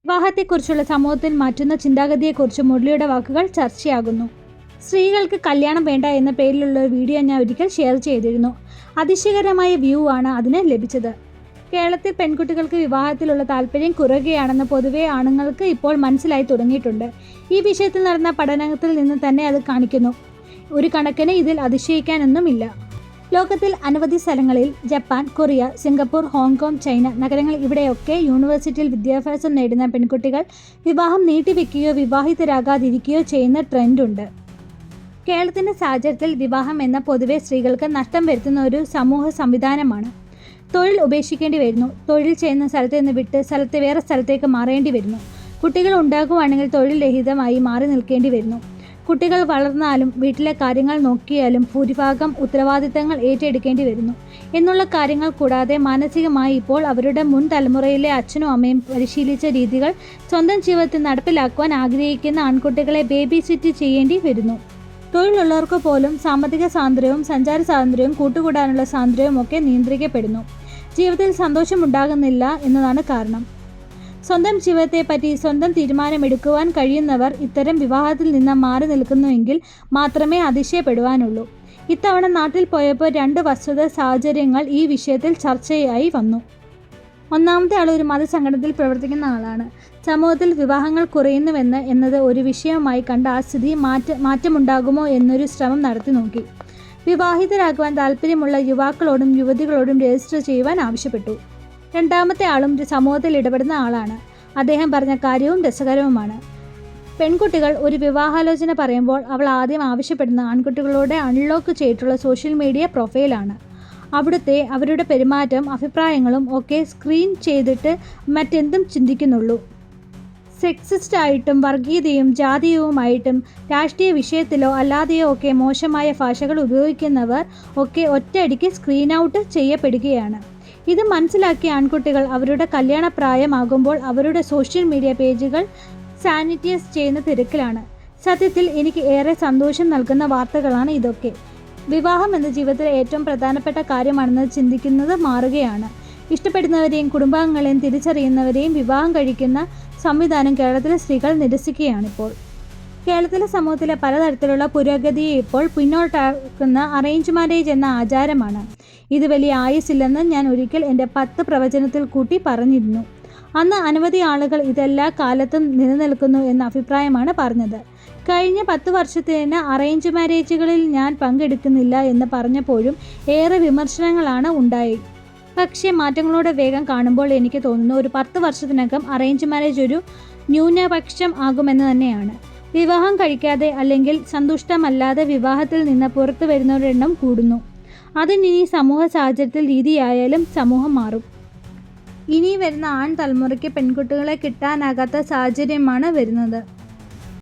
വിവാഹത്തെക്കുറിച്ചുള്ള സമൂഹത്തിൽ മാറ്റുന്ന ചിന്താഗതിയെക്കുറിച്ച് മുരളിയുടെ വാക്കുകൾ ചർച്ചയാകുന്നു. സ്ത്രീകൾക്ക് കല്യാണം വേണ്ട എന്ന പേരിലുള്ള ഒരു വീഡിയോ ഞാൻ ഒരിക്കൽ ഷെയർ ചെയ്തിരുന്നു. അതിശയകരമായ വ്യൂ ആണ് അതിന് ലഭിച്ചത്. കേരളത്തിൽ പെൺകുട്ടികൾക്ക് വിവാഹത്തിലുള്ള താല്പര്യം കുറയുകയാണെന്ന് പൊതുവെ ആണുങ്ങൾക്ക് ഇപ്പോൾ മനസ്സിലായി തുടങ്ങിയിട്ടുണ്ട്. ഈ വിഷയത്തിൽ നടന്ന പഠനത്തിൽ നിന്ന് തന്നെ അത് കാണിക്കുന്നു. ഒരു കണക്കിന് ഇതിൽ അതിശയിക്കാനൊന്നുമില്ല. ലോകത്തിൽ അനവധി സ്ഥലങ്ങളിൽ Japan, Korea, Singapore, Hong Kong, China നഗരങ്ങൾ ഇവിടെയൊക്കെ യൂണിവേഴ്സിറ്റിയിൽ വിദ്യാഭ്യാസം നേടുന്ന പെൺകുട്ടികൾ വിവാഹം നീട്ടിവെക്കുകയോ വിവാഹിതരാകാതിരിക്കുകയോ ചെയ്യുന്ന ട്രെൻഡുണ്ട്. കേരളത്തിൻ്റെ സാഹചര്യത്തിൽ വിവാഹം എന്ന പൊതുവെ സ്ത്രീകൾക്ക് നഷ്ടം വരുത്തുന്ന ഒരു സമൂഹ സംവിധാനമാണ്. തൊഴിൽ ഉപേക്ഷിക്കേണ്ടി വരുന്നു. തൊഴിൽ ചെയ്യുന്ന സ്ഥലത്ത് നിന്ന് വിട്ട് വേറെ സ്ഥലത്തേക്ക് മാറേണ്ടി വരുന്നു. കുട്ടികൾ ഉണ്ടാകുവാണെങ്കിൽ തൊഴിൽ രഹിതമായി മാറി നിൽക്കേണ്ടി വരുന്നു. കുട്ടികൾ വളർന്നാലും വീട്ടിലെ കാര്യങ്ങൾ നോക്കിയാലും ഭൂരിഭാഗം ഉത്തരവാദിത്തങ്ങൾ ഏറ്റെടുക്കേണ്ടി വരുന്നു എന്നുള്ള കാര്യങ്ങൾ കൂടാതെ മാനസികമായി ഇപ്പോൾ അവരുടെ മുൻ തലമുറയിലെ അച്ഛനും അമ്മയും പരിശീലിച്ച രീതികൾ സ്വന്തം ജീവിതത്തിൽ നടപ്പിലാക്കുവാൻ ആഗ്രഹിക്കുന്ന ആൺകുട്ടികളെ ബേബി സിറ്റ് ചെയ്യേണ്ടി വരുന്നു. തൊഴിലുള്ളവർക്ക് പോലും സാമ്പത്തിക സ്വാതന്ത്ര്യവും സഞ്ചാര സ്വാതന്ത്ര്യവും കൂട്ടുകൂടാനുള്ള സ്വാതന്ത്ര്യവും ഒക്കെ നിയന്ത്രിക്കപ്പെടുന്നു. ജീവിതത്തിൽ സന്തോഷമുണ്ടാകുന്നില്ല എന്നതാണ് കാരണം. സ്വന്തം ജീവിതത്തെപ്പറ്റി സ്വന്തം തീരുമാനമെടുക്കുവാൻ കഴിയുന്നവർ ഇത്തരം വിവാഹത്തിൽ നിന്ന് മാറി നിൽക്കുന്നുവെങ്കിൽ മാത്രമേ അതിശയപ്പെടുവാനുള്ളൂ. ഇത്തവണ നാട്ടിൽ പോയപ്പോൾ 2 വസ്തുത സാഹചര്യങ്ങൾ ഈ വിഷയത്തിൽ ചർച്ചയായി വന്നു. ഒന്നാമത്തെ ആൾ ഒരു മതസംഘടനയിൽ പ്രവർത്തിക്കുന്ന ആളാണ്. സമൂഹത്തിൽ വിവാഹങ്ങൾ കുറയുന്നുവെന്ന് എന്നത് ഒരു വിഷയമായി കണ്ട ആ സ്ഥിതി മാറ്റമുണ്ടാകുമോ എന്നൊരു ശ്രമം നടത്തി നോക്കി. വിവാഹിതരാകുവാൻ താല്പര്യമുള്ള യുവാക്കളോടും യുവതികളോടും രജിസ്റ്റർ ചെയ്യുവാൻ ആവശ്യപ്പെട്ടു. രണ്ടാമത്തെ ആളും സമൂഹത്തിൽ ഇടപെടുന്ന ആളാണ്. അദ്ദേഹം പറഞ്ഞ കാര്യവും രസകരവുമാണ്. പെൺകുട്ടികൾ ഒരു വിവാഹാലോചന പറയുമ്പോൾ അവൾ ആദ്യം ആവശ്യപ്പെടുന്ന ആൺകുട്ടികളോട് അൺലോക്ക് ചെയ്തിട്ടുള്ള സോഷ്യൽ മീഡിയ പ്രൊഫൈലാണ്. അവരുടെ പെരുമാറ്റം അഭിപ്രായങ്ങളും ഒക്കെ സ്ക്രീൻ ചെയ്തിട്ട് മറ്റെന്തും ചിന്തിക്കുന്നുള്ളൂ. സെക്സിസ്റ്റ് ആയിട്ടും വർഗീയതയും ജാതീയവുമായിട്ടും രാഷ്ട്രീയ വിഷയത്തിലോ അല്ലാതെയോ ഒക്കെ മോശമായ ഭാഷകൾ ഉപയോഗിക്കുന്നവർ ഒക്കെ ഒറ്റയടിക്ക് സ്ക്രീൻ ഔട്ട് ചെയ്യപ്പെടുകയാണ്. ഇത് മനസ്സിലാക്കിയ ആൺകുട്ടികൾ അവരുടെ കല്യാണപ്രായമാകുമ്പോൾ അവരുടെ സോഷ്യൽ മീഡിയ പേജുകൾ സാനിറ്റൈസ് ചെയ്യുന്ന തിരക്കിലാണ്. സത്യത്തിൽ എനിക്ക് ഏറെ സന്തോഷം നൽകുന്ന വാർത്തകളാണ് ഇതൊക്കെ. വിവാഹം എന്ന ജീവിതത്തിലെ ഏറ്റവും പ്രധാനപ്പെട്ട കാര്യമാണെന്ന് ചിന്തിക്കുന്നത് മാറുകയാണ്. ഇഷ്ടപ്പെടുന്നവരെയും കുടുംബാംഗങ്ങളെയും തിരിച്ചറിയുന്നവരെയും വിവാഹം കഴിക്കുന്ന സംവിധാനം കേരളത്തിലെ സ്ത്രീകൾ നിരസിക്കുകയാണിപ്പോൾ. കേരളത്തിലെ സമൂഹത്തിലെ പലതരത്തിലുള്ള പുരോഗതിയെ ഇപ്പോൾ പിന്നോട്ടാക്കുന്ന അറേഞ്ച് മാരേജ് എന്ന ആചാരമാണ്. ഇത് വലിയ ആയുസില്ലെന്ന് ഞാൻ ഒരിക്കൽ എൻ്റെ 10 പ്രവചനത്തിൽ കൂട്ടി പറഞ്ഞിരുന്നു. അന്ന് അനവധി ആളുകൾ ഇതെല്ലാ കാലത്തും നിലനിൽക്കുന്നു എന്ന അഭിപ്രായമാണ് പറഞ്ഞത്. കഴിഞ്ഞ 10 വർഷത്തിന് അറേഞ്ച് മാരേജുകളിൽ ഞാൻ പങ്കെടുക്കുന്നില്ല എന്ന് പറഞ്ഞപ്പോഴും ഏറെ വിമർശനങ്ങളാണ് ഉണ്ടായി. പക്ഷേ മാറ്റങ്ങളുടെ വേഗം കാണുമ്പോൾ എനിക്ക് തോന്നുന്നു ഒരു 10 വർഷത്തിനകം അറേഞ്ച് മാരേജ് ഒരു ന്യൂനപക്ഷം ആകുമെന്ന് തന്നെയാണ്. വിവാഹം കഴിക്കാതെ അല്ലെങ്കിൽ സന്തുഷ്ടമല്ലാതെ വിവാഹത്തിൽ നിന്ന് പുറത്തു വരുന്നവരുടെ എണ്ണം കൂടുന്നു. അതിനി സമൂഹ സാഹചര്യത്തിൽ രീതിയായാലും സമൂഹം മാറും. ഇനി വരുന്ന തലമുറയ്ക്ക് പെൺകുട്ടികളെ കിട്ടാനാകാത്ത സാഹചര്യമാണ് വരുന്നത്.